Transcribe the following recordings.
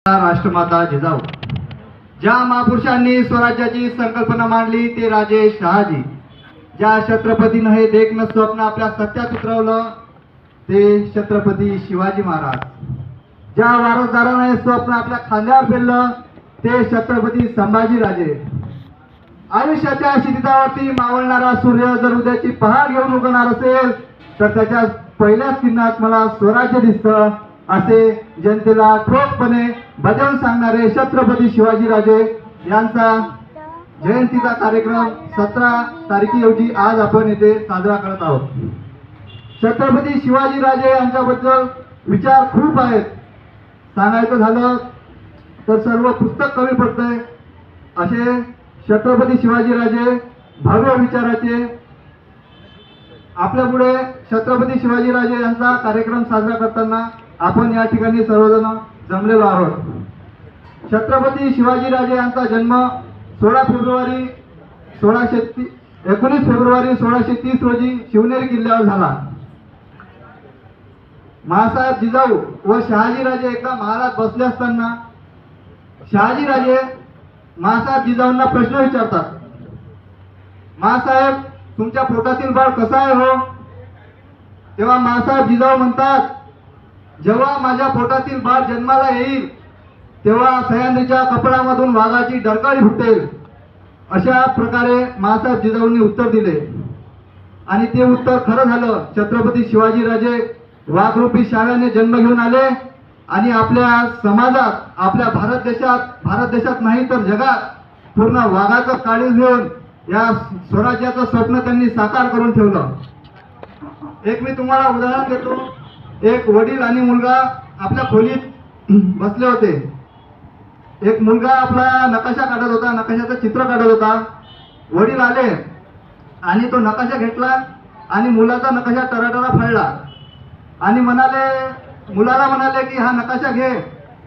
राष्ट्रमाता जिजाऊ ज्या महापुरुषांनी स्वराज्याची संकल्पना मांडली ते राजे शहाजी, ज्या छत्रपतीनं हे देखणं स्वप्न आपल्या सत्यात उतरवलं ते छत्रपती शिवाजी महाराज, ज्या वारसदारानं हे स्वप्न आपल्या खांद्यावर पेललं ते छत्रपती संभाजीराजे। आयुष्याच्या शिखरावरती मावळणारा सूर्य जर उद्याची पहाड घेऊन उगवणार असेल तर त्याच्या पहिल्याच किरणात मला स्वराज्य दिसतं असे जनतेला ठोकपणे बजावून सांगणारे छत्रपती शिवाजीराजे यांचा जयंतीचा कार्यक्रम 17 तारखे रोजी आज आपण येथे साजरा करत आहोत। छत्रपती शिवाजीराजे यांच्याबद्दल विचार खूप आहेत, सांगायचं झालं तर सर्व पुस्तक कमी पडतंय असे छत्रपती शिवाजीराजे भव्य विचाराचे। आपल्यापुढे छत्रपती शिवाजीराजे यांचा कार्यक्रम साजरा करताना आपण या ठिकाणी सर्वजण जमलेलो आहोत। छत्रपती शिवाजीराजे यांचा जन्म 19 फेब्रुवारी 1630 रोजी शिवनेरी किल्ल्यावर झाला। महासाहेब जिजाऊ व शहाजीराजे एकदा महालात बसले असताना शहाजीराजे महासाहेब जिजाऊंना प्रश्न विचारतात, महासाहेब तुमच्या पोटातील बाळ कसं आहे हो? तेव्हा महासाहेब जिजाऊ म्हणतात, जेव्हा माझ्या पोटातील बाळ जन्माला येईल तेव्हा सह्याद्रीच्या कपडामधून वाघाची डरकाळी फुटेल। अशा प्रकारे महासाहेब जिजाऊंनी उत्तर दिले आणि ते उत्तर खरं झालं। छत्रपती शिवाजीराजे वाघरूपी शाळेने जन्म घेऊन आले आणि आपल्या समाजात, आपल्या भारत देशात नाही तर जगात पूर्ण वाघाचं काळीज घेऊन या स्वराज्याचं स्वप्न त्यांनी साकार करून ठेवलं। एक मी तुम्हाला उदाहरण देतो। एक वडील आणि मुलगा आपल्या खोलीत बसले होते। एक मुलगा आपला नकाशा काढत होता, नकाशाचं चित्र काढत होता। वडील आले आणि तो नकाशा घेतला आणि मुलाचा नकाशा टराटरा फाडला आणि मुलाला म्हणाले की हा नकाशा घे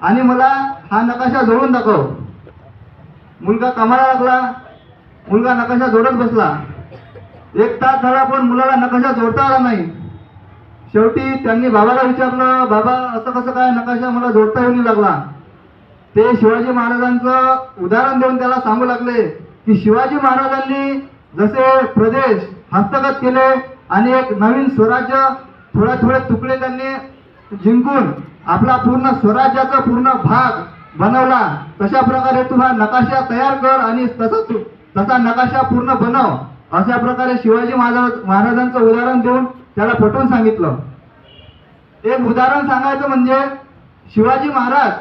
आणि मला हा नकाशा जोडून दाखव। मुलगा कामाला लागला, मुलगा नकाशा जोडत बसला। 1 तास झाला पण मुलाला नकाशा जोडता आला नाही। शेवटी त्यांनी बाबाला विचारलं, बाबा असं कसं काय नकाशा मला जोडता येऊ नाही लागला? ते शिवाजी महाराजांचं उदाहरण देऊन त्याला सांगू लागले की शिवाजी महाराजांनी जसे प्रदेश हस्तगत केले आणि एक नवीन स्वराज्य थोडे तुकडे त्यांनी जिंकून आपला पूर्ण स्वराज्याचा पूर्ण भाग बनवला, तशा प्रकारे तू हा नकाशा तयार कर आणि तसा नकाशा पूर्ण बनव। अशा प्रकारे शिवाजी महाराजांचं उदाहरण देऊन त्याला पटवून सांगितलं। एक उदाहरण सांगायचं म्हणजे शिवाजी महाराज